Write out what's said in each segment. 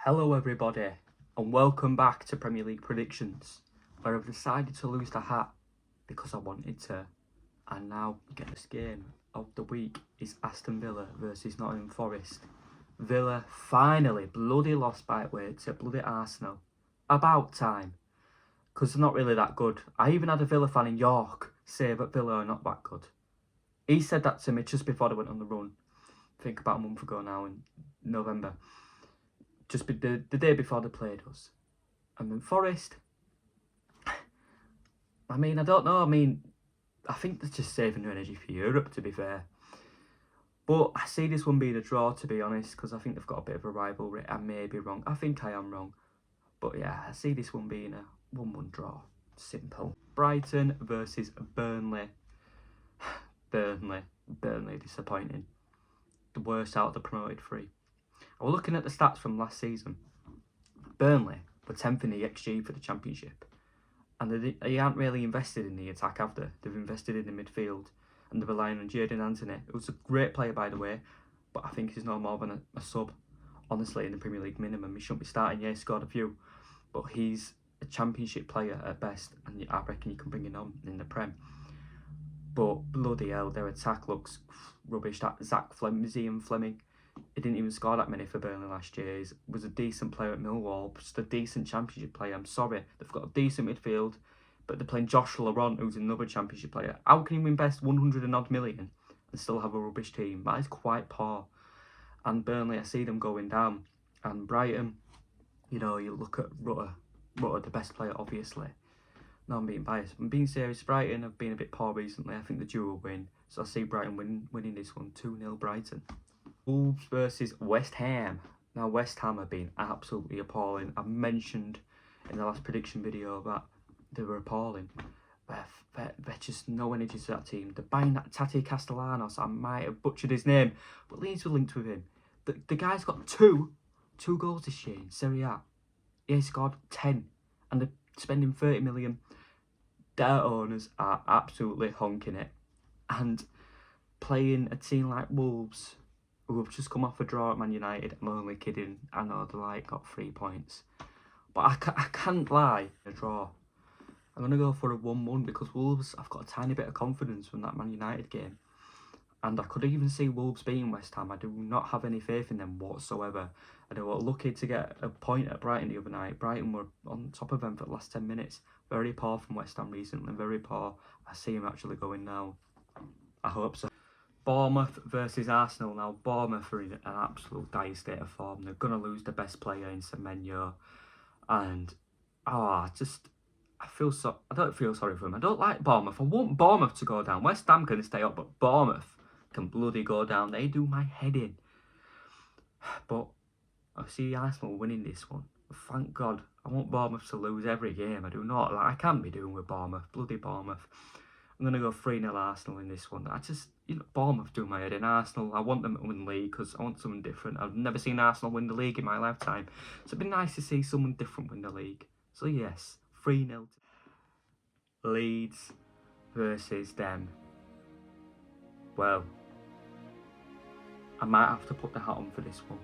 Hello everybody and welcome back to Premier League predictions, where I've decided to lose the hat because I wanted to. And now this game of the week is Aston Villa versus Nottingham Forest. Villa finally bloody lost by weight to bloody Arsenal. About time, because they're not really that good. I even had a Villa fan in York say that Villa are not that good. He said that to me just before they went on the run. I think about a month ago now in November. Just the day before they played us. And then Forest, I don't know. I think they're just saving their energy for Europe, to be fair. But I see this one being a draw, to be honest, because I think they've got a bit of a rivalry. I may be wrong. I think I am wrong. But yeah, I see this one being a 1-1 draw. Simple. Brighton versus Burnley. Burnley disappointing. The worst out of the promoted three. I was looking at the stats from last season. Burnley were 10th in the XG for the Championship. And they aren't really invested in the attack, have they? They've invested in the midfield. And they're relying on Jadon Anthony, who's a great player, by the way. But I think he's no more than a sub, honestly, in the Premier League minimum. He shouldn't be starting. Yeah, he scored a few. But he's a Championship player at best. And I reckon you can bring him on in the Prem. But bloody hell, their attack looks rubbish. That Fleming. He didn't even score that many for Burnley last year. He was a decent player at Millwall, just a decent Championship player. I'm sorry, they've got a decent midfield, but they're playing Josh Laurent, who's another Championship player. How can you invest 100 and odd million and still have a rubbish team? That is quite poor. And Burnley, I see them going down. And Brighton, you look at Rutter, the best player, obviously. No, I'm being biased. I'm being serious. Brighton have been a bit poor recently. I think the duo will win. So I see Brighton winning this one, 2-0 Brighton. Wolves versus West Ham. Now, West Ham have been absolutely appalling. I mentioned in the last prediction video that they were appalling. They're just no energy to that team. They're buying that Tati Castellanos. I might have butchered his name, but Leeds were linked with him. The guy's got two goals this year in Serie A. He scored 10, and they're spending 30 million. Their owners are absolutely honking it. And playing a team like Wolves, who have just come off a draw at Man United. I'm only kidding. I know they got 3 points. But I can't lie. A draw. I'm going to go for a 1-1 because Wolves, I've got a tiny bit of confidence from that Man United game. And I could even see Wolves beating West Ham. I do not have any faith in them whatsoever. And they were lucky to get a point at Brighton the other night. Brighton were on top of them for the last 10 minutes. Very poor from West Ham recently. Very poor. I see him actually going now. I hope so. Bournemouth versus Arsenal. Now, Bournemouth are in an absolute dire state of form. They're going to lose the best player in Semenyo. And, I don't feel sorry for them. I don't like Bournemouth. I want Bournemouth to go down. West Ham can stay up, but Bournemouth can bloody go down. They do my head in. But I see Arsenal winning this one. Thank God. I want Bournemouth to lose every game. I do not. I can't be doing with Bournemouth. Bloody Bournemouth. I'm going to go 3-0 Arsenal in this one. Bournemouth do my head in. Arsenal, I want them to win the league because I want something different. I've never seen Arsenal win the league in my lifetime. So it'd be nice to see someone different win the league. So yes, 3-0. Leeds versus them. Well, I might have to put the hat on for this one.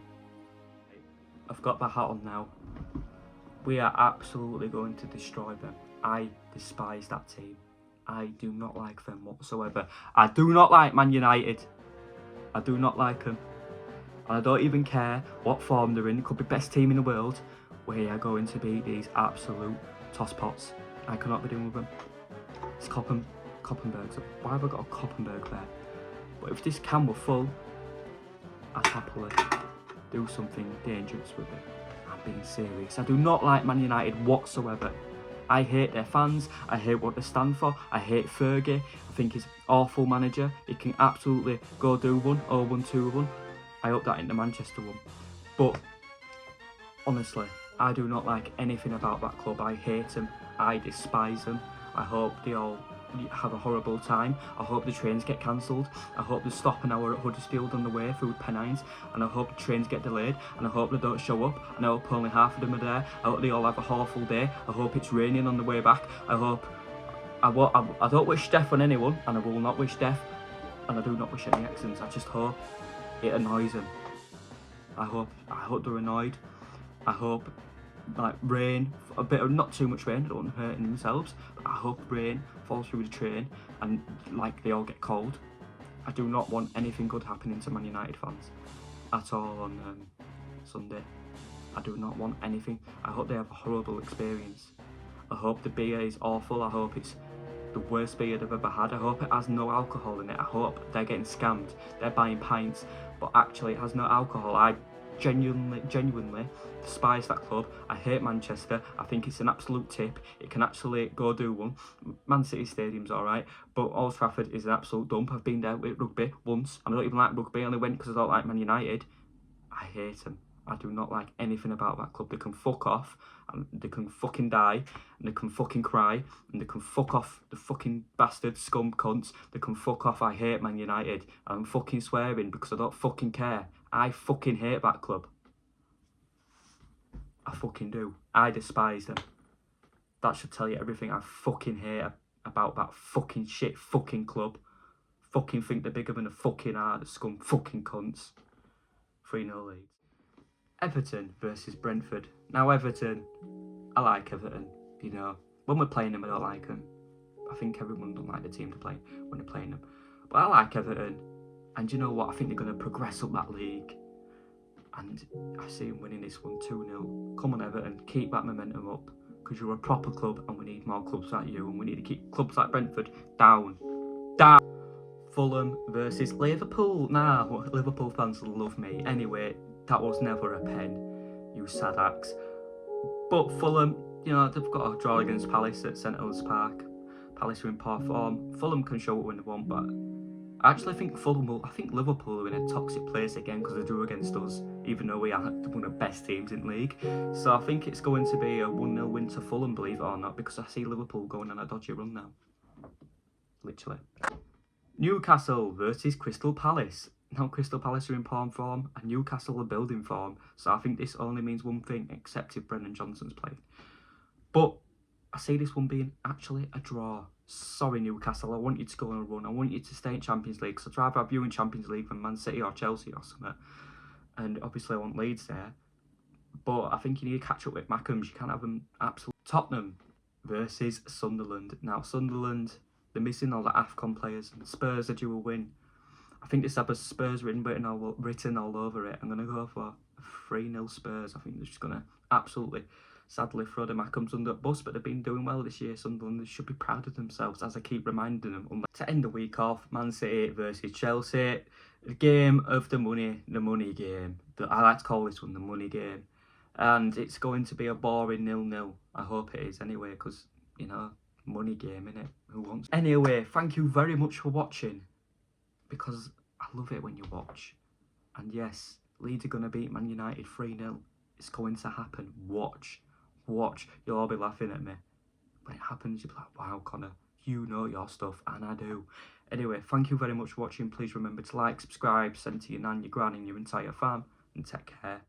I've got the hat on now. We are absolutely going to destroy them. I despise that team. I do not like them whatsoever. I do not like Man United. I do not like them. And I don't even care what form they're in. It could be best team in the world. We are going to beat these absolute tosspots. I cannot be doing with them. It's Koppenberg's. Why have I got a Koppenberg there? But if this can were full, I'd happily do something dangerous with it. I'm being serious. I do not like Man United whatsoever. I hate their fans. I hate what they stand for. I hate Fergie. I think he's an awful manager. He can absolutely go do 1-1, 2-1. I hope that ain't the Manchester one. But honestly, I do not like anything about that club. I hate them. I despise them. I hope they all have a horrible time. I hope the trains get cancelled. I hope they stop an hour at Huddersfield on the way through Pennines. And I hope the trains get delayed. And I hope they don't show up. And I hope only half of them are there. I hope they all have a awful day. I hope it's raining on the way back. I don't wish death on anyone. And I will not wish death. And I do not wish any accidents. I just hope it annoys them. I hope they're annoyed. I hope like rain, a bit of not too much rain, I don't want them hurting themselves, but I hope rain falls through the train and like they all get cold. I do not want anything good happening to Man United fans at all on Sunday. I do not want anything. I hope they have a horrible experience. I hope the beer is awful. I hope it's the worst beer they've ever had. I hope it has no alcohol in it. I hope they're getting scammed. They're buying pints, but actually it has no alcohol. I genuinely despise that club. I hate Manchester. I think it's an absolute tip. It can actually go do one. Man City Stadium's alright, but Old Trafford is an absolute dump. I've been there with rugby once, and I don't even like rugby. I only went because I don't like Man United. I hate them. I do not like anything about that club. They can fuck off, and they can fucking die, and they can fucking cry, and they can fuck off, the fucking bastard scum cunts. They can fuck off. I hate Man United. I'm fucking swearing because I don't fucking care. I fucking hate that club. I fucking do. I despise them. That should tell you everything I fucking hate about that fucking shit fucking club. Fucking think they're bigger than a fucking the scum fucking cunts. 3-0 Leeds. Everton versus Brentford. Now Everton, I like Everton, you know. When we're playing them, I don't like them. I think everyone don't like the team to play when they're playing them. But I like Everton. And you know what? I think they're going to progress up that league. And I see them winning this one 2-0. Come on Everton, keep that momentum up. Because you're a proper club and we need more clubs like you. And we need to keep clubs like Brentford down. Down. Fulham versus Liverpool. Nah, Liverpool fans love me. Anyway, that was never a pen, you sad axe. But Fulham, you know, they've got a draw against Palace at St Helens Park. Palace are in poor form. Fulham can show it when they want, but I actually think I think Liverpool are in a toxic place again because they drew against us, even though we are one of the best teams in the league. So I think it's going to be a 1-0 win to Fulham, believe it or not, because I see Liverpool going on a dodgy run now. Literally. Newcastle versus Crystal Palace. Now Crystal Palace are in poor form and Newcastle are building form, so I think this only means one thing, except if Brennan Johnson's playing. But I see this one being actually a draw. Sorry Newcastle, I want you to go on a run. I want you to stay in Champions League, because I'd rather have you in Champions League than Man City or Chelsea or something. And obviously I want Leeds there. But I think you need to catch up with Mackems. You can't have them absolute. Tottenham versus Sunderland. Now Sunderland, they're missing all the AFCON players, and Spurs are due a win. I think this have a Spurs written all over it. I'm going to go for 3-0 Spurs. I think they're just going to absolutely, sadly, throw the Mackems under the bus, but they've been doing well this year, Sunderland. They should be proud of themselves, as I keep reminding them. To end the week off, Man City versus Chelsea. The game of the money game. I like to call this one the money game. And it's going to be a boring 0-0. I hope it is anyway, because, you know, money game, innit? Who wants? Anyway, thank you very much for watching, because I love it when you watch. And yes, Leeds are going to beat Man United 3-0. It's going to happen. Watch. You'll all be laughing at me. When it happens, you'll be like, wow, Connor, you know your stuff, and I do. Anyway, thank you very much for watching. Please remember to like, subscribe, send to your nan, your gran, and your entire fam, and take care.